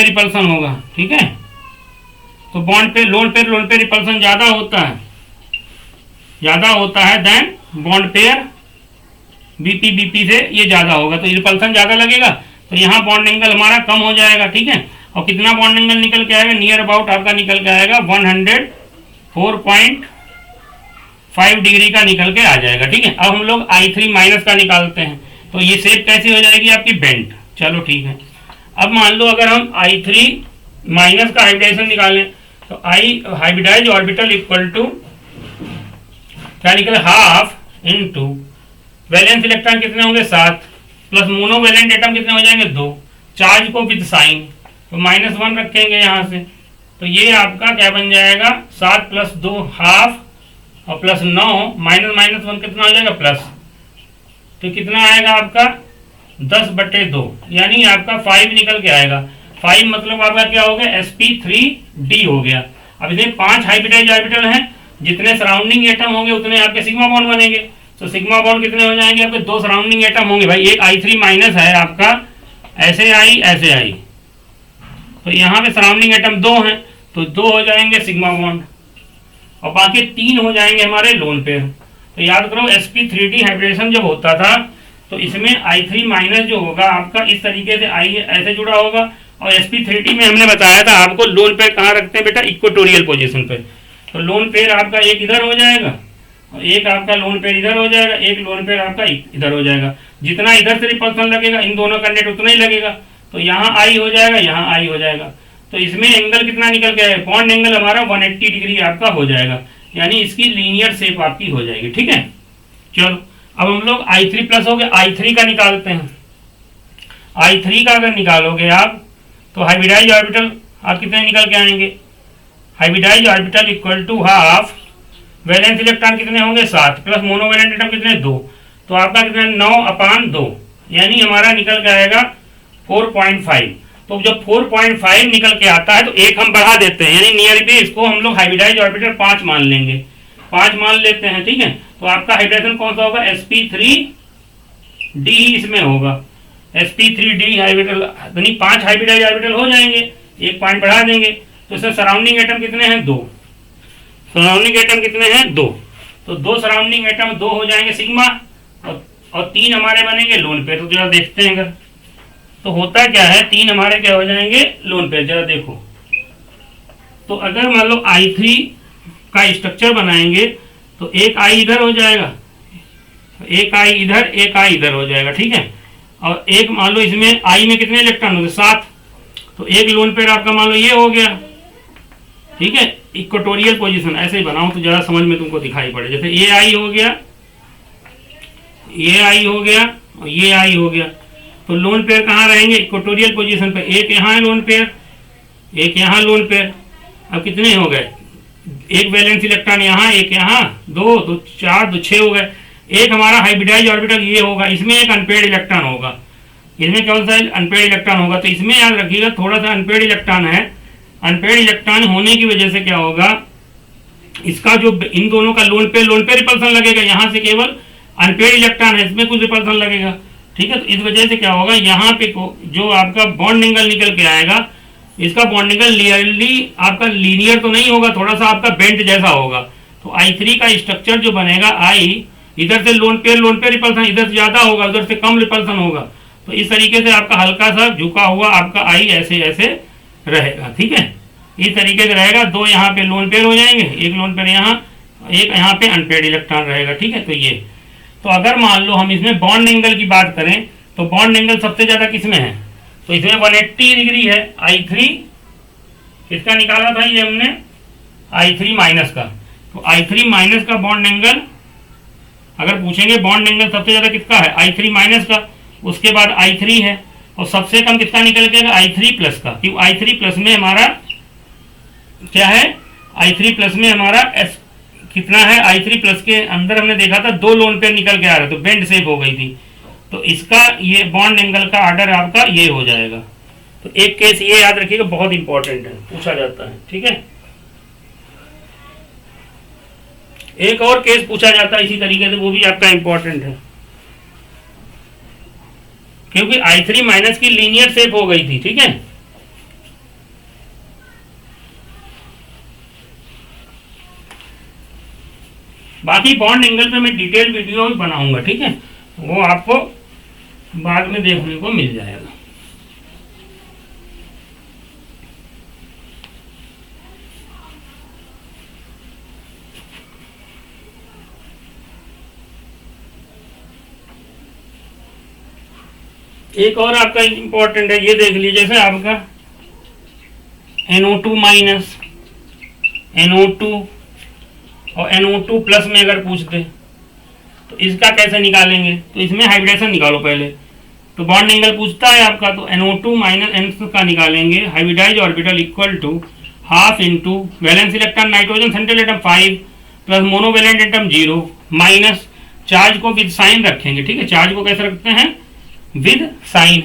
रिपल्सन होगा, ठीक है। तो bond pair lone pair repulsion ज़्यादा होता है देन बॉन्ड पेयर बीपी से ये ज़्यादा होगा, तो रिपल्सन ज़्यादा लगेगा, तो यहाँ बॉन्ड एंगल हमारा कम हो जाएगा, ठीक है। और कितना बॉन्ड एंगल निकल के आएगा, नियर अबाउट आपका निकल के आएगा 104.5 डिग्री का निकल के आ जाएगा, ठीक है। अब हम लोग i3 माइनस का निकालते हैं, तो ये शेप कैसी हो जाएगी आपकी, बेंट, चलो ठीक है। अब मान लो अगर हम i3 माइनस का हाइब्रिडाइजेशन निकालें, तो आई हाइब्रिडाइज ऑर्बिटल इक्वल टू क्या निकले, हाफ इनटू वैलेंस इलेक्ट्रॉन कितने होंगे 7, प्लस मोनोवैलेंट एटम कितने हो जाएंगे 2, चार्ज को विद साइन, तो -1 रखेंगे यहाँ से, तो ये आपका क्या बन जाएगा 7 + 2 हाफ, और प्लस 9 -1 कितना हो जाएगा प्लस, तो कितना आएगा आपका 10/2, यानी आपका 5 निकल के आएगा। 5 मतलब आपका क्या हो गया, sp3d हो गया। अब इसमें 5 हाइब्रिडाइज ऑर्बिटल हैं, जितने सराउंडिंग एटम होंगे उतने आपके सिग्मा बॉन्ड बनेंगे, तो सिग्मा बॉन्ड कितने हो जाएंगे आपके, 2 सराउंडिंग एटम होंगे भाई, एक i3 माइनस है आपका, ऐसे आई, तो यहाँ पे सराउंडिंग एटम 2 हैं, तो 2 हो जाएंगे सिग्मा बॉन्ड, और बाकी 3 हो जाएंगे हमारे लोन पेयर। तो याद करो sp3d हाइब्रिडेशन जब होता था तो इसमें i3 माइनस जो होगा आपका इस तरीके से i ऐसे जुड़ा होगा, और sp3d में हमने बताया था आपको लोन पेयर कहाँ रखते हैं बेटा, इक्वेटोरियल पोजीशन पे, तो लोन पेयर आपका एक इधर हो जाएगा, और एक आपका लोन पेयर इधर हो जाएगा, एक लोन पेयर आपका इधर हो जाएगा। जितना इधर से रिपल्सन लगेगा इन दोनों का नेट उतना ही लगेगा, तो यहाँ आई हो जाएगा, यहाँ आई हो जाएगा, तो इसमें एंगल कितना निकल के आएगा, बॉन्ड एंगल हमारा 180 डिग्री आपका हो जाएगा, यानी इसकी लीनियर शेप आपकी हो जाएगी, ठीक है। चलो अब हम लोग i3 प्लस हो गए, i3 का निकालते हैं। i3 का अगर निकालोगे आप, तो हाइब्रिडाइज ऑर्बिटल आप कितने निकल के आएंगे, hybridise orbital equal to half, valence electron कितने होंगे 7, प्लस मोनोवैलेंट एटम कितने 2, तो आपका कितना 9/2, यानी हमारा निकल के आएगा 4.5। तो जब 4.5 निकल के आता है तो एक हम बढ़ा देते हैं, यानी नियर पे इसको हम लोग हाइब्रिडाइज ऑर्बिटल 5 मान लेंगे, 5 मान लेते हैं, ठीक है। तो आपका हाइब्रिडेशन कौन सा होगा, sp3d ही इसमें होगा, sp3d हाइब्रिडल, यानी 5 हाइब्रिडाइज ऑर्बिटल हो जाएंगे, एक पॉइंट बढ़ा देंगे, तो इसमें सराउंडिंग एटम कितने हैं 2, सराउंडिंग एटम कितने हैं 2, तो 2 सराउंडिंग एटम 2 हो जाएंगे सिग्मा, और 3 हमारे बनेंगे लोन पेयर। तो जरा देखते हैं, अगर तो होता क्या है, 3 हमारे क्या हो जाएंगे लोन पेयर, जरा देखो। तो अगर मान लो i3 का स्ट्रक्चर बनाएंगे तो एक i इधर हो जाएगा, एक i इधर, एक i इधर हो जाएगा, ठीक है। और एक मान लो इसमें i में कितने इलेक्ट्रॉन हो गए 7, तो एक लोन पेयर आपका मान लो ये हो गया, ठीक है। इक्वेटोरियल पोजीशन ऐसे ही बनाऊं तो ज़्यादा समझ में तुमको दिखाई पड़े, जैसे ये आई हो गया, ये आई हो गया, और ये आई हो गया, तो लोन पेयर कहाँ रहेंगे, इक्वेटोरियल पोजीशन पे, एक यहाँ है लोन पेयर, एक यहाँ लोन पेयर। अब कितने हो गए, एक वैलेंस इलेक्ट्रॉन यहाँ, एक यहाँ, 2 तो 4 तो 6 हो गए। एक हमारा हाइब्रिडाइज ऑर्बिटल ये होगा, इसमें एक अनपेयर्ड इलेक्ट्रॉन होगा, इसमें कौन सा अनपेयर्ड इलेक्ट्रॉन होगा, तो इसमें याद रखिएगा थोड़ा सा अनपेयर्ड इलेक्ट्रॉन है। अनपेयर्ड इलेक्ट्रॉन होने की वजह से क्या होगा, इसका जो इन दोनों का लोन पेयर रिपल्सन लगेगा, यहाँ से केवल अनपेयर्ड इलेक्ट्रॉन है, इसमें कुछ रिपल्सन लगेगा, ठीक है। तो इस वजह से क्या होगा, यहाँ पे जो आपका बॉन्ड एंगल निकल के आएगा, इसका बॉन्ड एंगल क्लियरली आपका लीनियर तो नहीं होगा, थोड़ा सा आपका बेंट जैसा होगा। तो i3 का स्ट्रक्चर जो बनेगा, i इधर से लोन पेयर रिपल्सन इधर से ज्यादा होगा, उधर से कम रिपल्सन होगा, तो इस तरीके से आपका हल्का सा झुका हुआ आपका i ऐसे ऐसे रहेगा, ठीक है। इस तरीके से रहेगा, 2 यहाँ पे लोन पेयर हो जाएंगे, एक लोन पेयर यहाँ, एक यहाँ पे अनपेड इलेक्ट्रॉन रहेगा, ठीक है। तो ये, तो अगर मान लो हम इसमें बॉन्ड एंगल की बात करें तो बॉन्ड एंगल सबसे ज़्यादा किसमें है, तो इसमें 180 डिग्री है। I3 किसका निकाला था ये हमने, I3 माइनस का। तो I3 माइनस का बॉन्ड एंगल, अगर पूछेंगे बॉन्ड एंगल सबसे ज़्यादा किसका है, I3 माइनस का, उसके बाद I3 है, और सबसे कम किसका निकल के I3 प्लस का, क्योंकि I3 प्लस में हमारा क्या है, I3 प्लस में हमारा एस कितना है, I3 प्लस के अंदर हमने देखा था 2 लोन पेयर निकल के आ रहा था, तो बेंड शेप हो गई थी। तो इसका ये बॉन्ड एंगल का आर्डर आपका ये हो जाएगा। तो एक केस ये याद रखिएगा, बहुत इंपॉर्टेंट है, पूछा जाता है, ठीक है। एक और केस पूछा जाता है इसी तरीके से, वो भी आपका इंपॉर्टेंट है, क्योंकि I3 माइनस की लीनियर शेप हो गई थी, ठीक है। बाकी बॉन्ड एंगल पे मैं डिटेल वीडियो भी बनाऊंगा, ठीक है, वो आपको बाद में देखने को मिल जाएगा। एक और आपका इंपॉर्टेंट है, ये देख लीजिए, जैसे आपका NO2 माइनस, NO2 और NO2 प्लस में अगर पूछते तो इसका कैसे निकालेंगे, तो इसमें हाइब्रिडेशन निकालो पहले। तो बॉन्ड एंगल पूछता है आपका, तो NO2 माइनस N का निकालेंगे, hybridise orbital equal to half into valence electron nitrogen central atom 5 plus monovalent atom 0 minus charge को विद साइन रखेंगे, ठीक है। चार्ज को कैसे रखते हैं, विद साइन।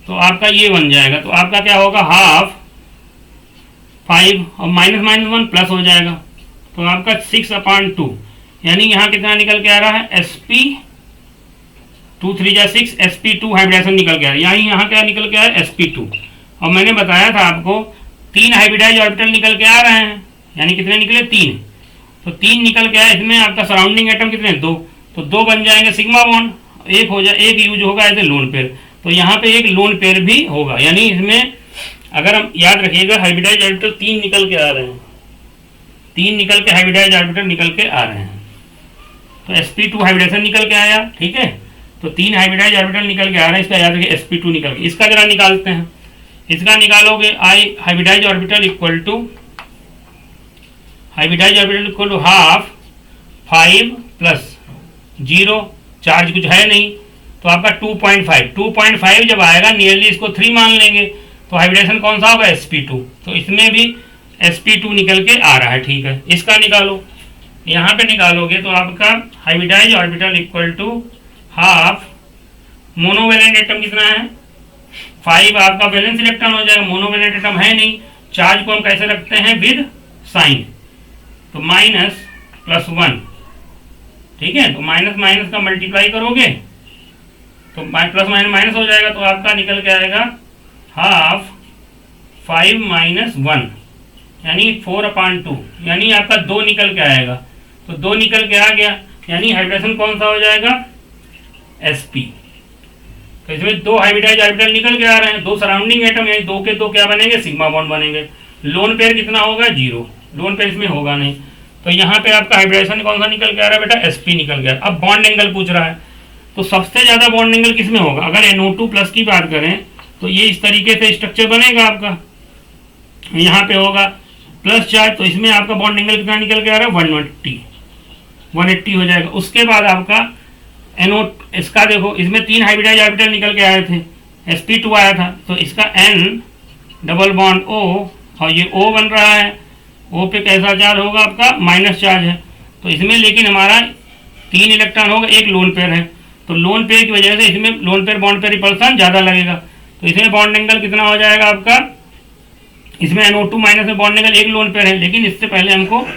तो आपका ये बन जाएगा, तो आपका क्या होगा, हाफ 5 और माइनस माइनस 1 प्लस हो जाएगा, तो आपका 6/2, यानी यहाँ कितना निकल के आ रहा है, sp2 3 जा 6 sp2 हाइब्रिडाइजेशन निकल के आ रहा है। यहाँ क्या निकल के आया, sp2। और मैंने बताया था आपको 3 हाइब्रिडाइज ऑर्बिटल निकल के आ रहे हैं, यानी कितने निकले, 3। तो 3 निकल के आया, इसमें आपका सराउंडिंग एटम कितने, 2, तो 2 बन जाएंगे सिग्मा बॉन्ड, एक यूज होगा एज ए लोन पेयर। तो यहाँ पे एक लोन पेयर भी होगा, यानी इसमें अगर हम याद रखिएगा हाइब्रिडाइज ऑर्बिटल 3 निकल के आ रहे हैं, 3 निकल के हाइब्रिडाइज ऑर्बिटल निकल के आ रहे हैं। तो sp2 हाइब्रिडेशन निकल के आया, ठीक है। तो 3 हाइब्रिडाइज ऑर्बिटल निकल के आ रहे हैं, इसका याद रखिए sp2 निकल के। इसका जरा निकालते हैं, इसका निकालोगे hybridise orbital equal to half 5 plus 0, charge कुछ है नहीं, तो आपका 2.5 जब आएगा नियरली इसको 3 मान लेंगे, तो हाइब्रिडेशन कौन सा होगा, sp2। तो इसमें भी sp2 निकल के आ रहा है, ठीक है। इसका निकालो, यहाँ पे निकालोगे तो आपका hybridise orbital equal to half monovalent atom कितना है, 5 आपका वैलेंस इलेक्ट्रॉन हो जाएगा, मोनोवेलेंट एटम है नहीं, चार्ज को हम कैसे रखते हैं, विद साइन, तो माइनस प्लस 1, ठीक है। तो माइनस माइनस का मल्टीप्लाई करोगे तो प्लस माइनस माइनस हो जाएगा, तो आपका निकल के आएगा हाफ 5 माइनस 1, यानी 4/2, यानी आपका 2 निकल के आएगा। तो 2 निकल के आ गया, यानी हाइब्रिडेशन कौन सा हो जाएगा, sp। तो इसमें 2 हाइब्रिडाइज ऑर्बिटल निकल के आ रहे हैं, 2 सराउंडिंग एटम, यानी 2 के 2 क्या बनेंगे, सिग्मा बॉन्ड बनेंगे। लोन पेयर कितना होगा, 0, लोन पेयर इसमें होगा नहीं। तो यहाँ पे आपका हाइब्रिडेशन कौन सा निकल के आ रहा है बेटा, sp निकल गया। अब बॉन्ड एंगल पूछ रहा है, तो सबसे ज़्यादा बॉन्ड एंगल किस में होगा, अगर NO2 प्लस की बात करें तो ये इस तरीके से स्ट्रक्चर बनेगा आपका, यहाँ पे होगा प्लस चार्ज, तो इसमें आपका बॉन्ड एंगल कितना निकल के आ रहा है, 180 हो जाएगा। उसके बाद आपका इसका देखो, इसमें 3 हाइब्रिडाइज ऑर्बिटल निकल के आए थे, sp2 आया था, तो इसका n डबल बॉन्ड O और ये O बन रहा है, O पे कैसा चार्ज होगा आपका, माइनस चार्ज है। तो इसमें लेकिन हमारा 3 इलेक्ट्रॉन होगा, एक लोन पेयर है, तो लोन पेयर की वजह से इसमें lone pair bond pair repulsion ज़्यादा लगेगा। तो इसमें बॉन्ड एंगल कितना हो जाएगा आपका, इसमें NO2 माइनस में बॉन्ड एंगल एक लोन पेयर है, लेकिन इससे पहले हमको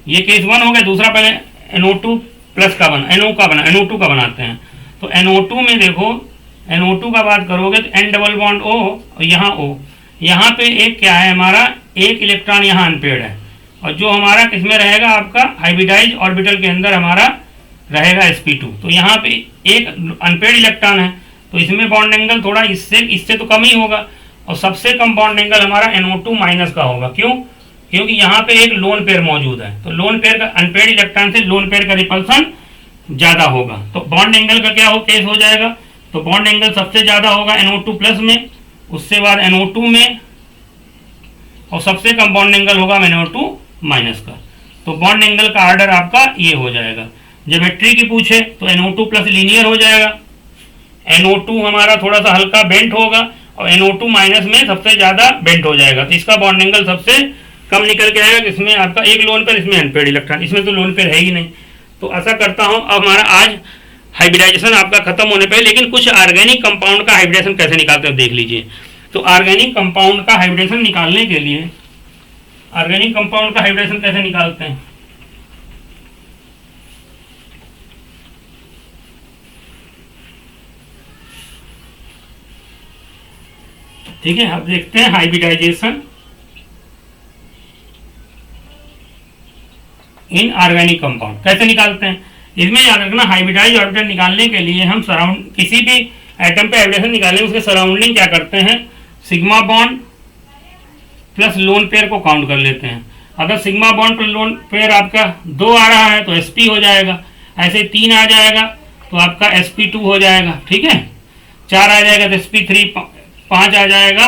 ये केस 1 हो गया, दूसरा पहले NO2 प्लस का बना, NO2 का बनाते हैं। तो NO2 में देखो, NO2 का बात करोगे तो N डबल बॉन्ड O और यहाँ O, यहाँ पे एक क्या है हमारा, एक इलेक्ट्रॉन यहाँ अनपेयर्ड है, और जो हमारा किसमें रहेगा आपका हाइब्रिडाइज ऑर्बिटल के अंदर हमारा रहेगा sp2। तो यहाँ पे एक अनपेयर्ड इलेक्ट्रॉन है, तो इसमें बॉन्ड एंगल थोड़ा इससे तो कम ही होगा, और सबसे कम बॉन्ड एंगल हमारा NO2 माइनस का होगा। क्यों, क्योंकि यहाँ पे एक लोन पेयर मौजूद है, तो लोन पेयर का अनपेयर्ड इलेक्ट्रॉन से लोन पेयर का रिपल्सन ज़्यादा होगा। तो बॉन्ड एंगल का क्या केस हो जाएगा, तो बॉन्ड एंगल सबसे ज़्यादा होगा NO2 प्लस में, उससे बाद NO2 में, और सबसे कम बॉन्ड एंगल होगा NO2 माइनस का। तो बॉन्ड एंगल का आर्डर आपका ये हो जाएगा। ज्योमेट्री की पूछे तो NO2 प्लस लीनियर हो जाएगा, NO2 हमारा थोड़ा सा हल्का बेंट होगा और NO2 माइनस में सबसे ज़्यादा बेंट हो जाएगा। तो इसका बॉन्ड एंगल सबसे कम निकल के आएगा, इसमें आपका एक लोन पेयर, इसमें अनपेयर्ड इलेक्ट्रॉन, इसमें तो लोन पेयर है ही नहीं। तो ऐसा करता हूँ अब हमारा आज हाइब्रिडाइजेशन आपका खत्म होने पे, लेकिन कुछ ऑर्गेनिक कंपाउंड का हाइब्रिडेशन कैसे निकालते हैं देख लीजिए। तो ऑर्गेनिक कंपाउंड का हाइब्रिडेशन निकालने के लिए, ऑर्गेनिक कंपाउंड का हाइब्रिडेशन कैसे निकालते हैं, ठीक है। अब देखते हैं हाइब्रिडाइजेशन इन ऑर्गेनिक कंपाउंड कैसे निकालते हैं। इसमें याद रखना, हाइब्रिडाइज ऑर्बिटल निकालने के लिए हम किसी भी एटम पे हाइब्रिडेशन निकालेंगे उसके सराउंडिंग क्या करते हैं, sigma bond plus lone pair को काउंट कर लेते हैं। अगर sigma bond plus lone pair आपका 2 आ रहा है तो sp हो जाएगा, ऐसे 3 आ जाएगा तो आपका sp2 हो जाएगा, ठीक है। 4 आ जाएगा तो sp3, 5 आ जाएगा,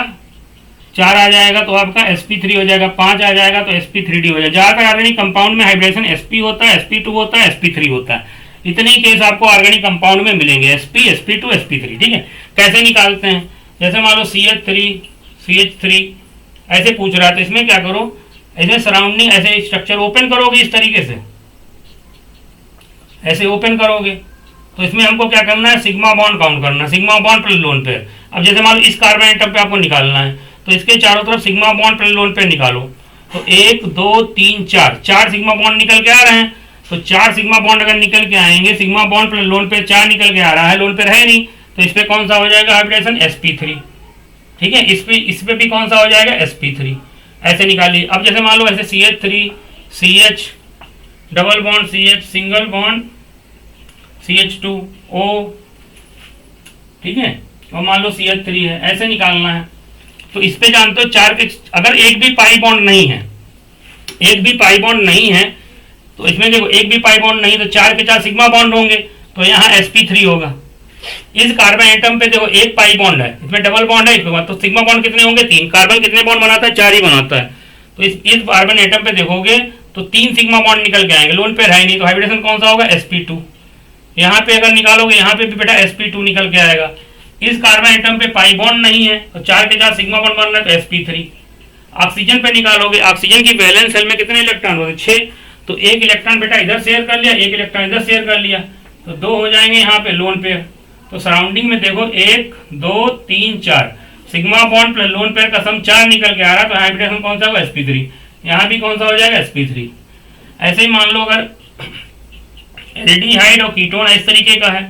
4 आ जाएगा तो आपका sp3 हो जाएगा, 5 आ जाएगा तो sp3d हो जाएगा। ज़्यादातर ऑर्गेनिक कंपाउंड में हाइब्रिडेशन sp होता है, sp2 होता है, sp3 होता है। इतने ही केस आपको ऑर्गेनिक कंपाउंड में मिलेंगे, sp, sp2, sp3, ठीक है। कैसे निकालते हैं, जैसे मान लो CH3 ऐसे पूछ रहा है तो इसमें क्या करो, ऐसे सराउंडिंग ऐसे स्ट्रक्चर ओपन करोगे, इस तरीके से ऐसे ओपन करोगे तो इसमें हमको क्या करना है, सिग्मा बॉन्ड काउंट करना है, sigma bond plus lone pair. अब जैसे मान लो इस कार्बन एटम पे आपको निकालना है तो इसके चारों तरफ sigma bond plus lone pair निकालो। तो 1 2 3 4 सिग्मा बॉन्ड निकल के आ रहे हैं। तो 4 सिग्मा बॉन्ड अगर निकल के आएंगे, sigma bond plus lone pair 4 निकल के आ रहा है, लोन पेयर है नहीं, तो इस पे कौन सा हो जाएगा हाइब्रिडेशन, sp3, ठीक है। इस पे भी कौन सा हो जाएगा, sp3। ऐसे निकालिए। अब जैसे मान लो ऐसे CH3 CH double bond CH single bond CH2O, ठीक है, और मान लो CH3 है, ऐसे निकालना है। तो इस पे जानते हो 4 के, अगर एक भी पाई बॉन्ड नहीं है, एक भी पाई बॉन्ड नहीं है, तो इसमें देखो एक भी पाई बॉन्ड नहीं, तो 4 के 4 सिग्मा बॉन्ड होंगे, तो यहाँ sp3 होगा। इस कार्बन एटम पे देखो एक पाई बॉन्ड है, इसमें डबल बॉन्ड है, इसमें तो सिग्मा बॉन्ड कितने होंगे, 3। कार्बन कितने बॉन्ड बनाता है, 4 ही बनाता है। तो इस कार्बन एटम पे देखोगे तो 3 सिग्मा बॉन्ड निकल के आएंगे, लोन पेयर है नहीं, तो हाइब्रिडेशन कौन सा होगा, sp2। यहाँ पे अगर निकालोगे, यहाँ पे भी बेटा sp2 निकल के आएगा। इस कार्बन एटम पे पाई बॉन्ड नहीं है, तो 4 के 4 सिग्मा बॉन्ड बन रहा है, तो sp3। ऑक्सीजन पे निकालोगे, ऑक्सीजन की वैलेंस शेल में कितने इलेक्ट्रॉन होते हैं, 6। तो एक इलेक्ट्रॉन बेटा इधर शेयर कर लिया, एक इलेक्ट्रॉन इधर शेयर कर लिया, तो 2 हो जाएंगे यहाँ पे लोन पेयर। तो सराउंडिंग में देखो 1 2 3 4 sigma bond plus lone pair का सम 4 निकल के आ रहा है, तो हाइब्रिडेशन कौन सा होगा, sp3। यहाँ भी कौन सा हो जाएगा, sp3। ऐसे ही मान लो अगर एल्डिहाइड और कीटोन इस तरीके का है,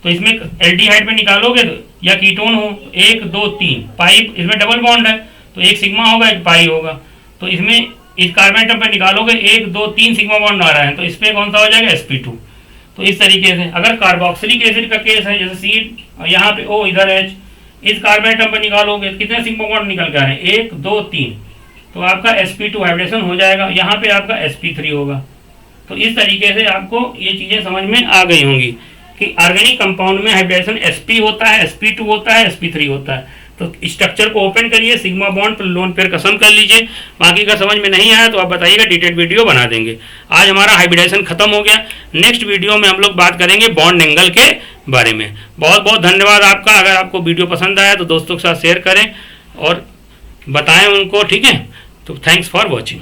तो इसमें एल्डिहाइड पे निकालोगे तो या कीटोन हो, 1 2 3 पाई, इसमें डबल बॉन्ड है तो एक सिग्मा होगा, एक पाई होगा। तो इसमें इस कार्बन एटम पे निकालोगे 1 2 3 सिग्मा बॉन्ड आ रहा है, तो इस पे कौन सा हो जाएगा, sp2। तो इस तरीके से अगर कार्बोक्सिलिक एसिड का केस है, जैसे C यहाँ पे O इधर H, इस कार्बन एटम पे निकालोगे कितने सिग्मा बॉन्ड निकल के आ रहे हैं, 1 2 3, तो आपका sp2 हाइब्रिडेशन हो जाएगा, यहाँ पे आपका sp3 होगा। तो इस तरीके से आपको ये चीज़ें समझ में आ गई होंगी कि ऑर्गेनिक कंपाउंड में हाइब्रिडेशन sp होता है, sp2 होता है, sp3 होता है। तो स्ट्रक्चर को ओपन करिए, सिग्मा बॉन्ड पर लोन पेयर का सम कर लीजिए। बाकी का समझ में नहीं आया तो आप बताइएगा, डिटेल्ड वीडियो बना देंगे। आज हमारा हाइब्रिडेशन खत्म हो गया। नेक्स्ट वीडियो में हम लोग बात करेंगे बॉन्ड एंगल के बारे में। बहुत बहुत धन्यवाद आपका। अगर आपको वीडियो पसंद आया तो दोस्तों के साथ शेयर करें और बताएं उनको, ठीक है। तो थैंक्स फॉर वॉचिंग।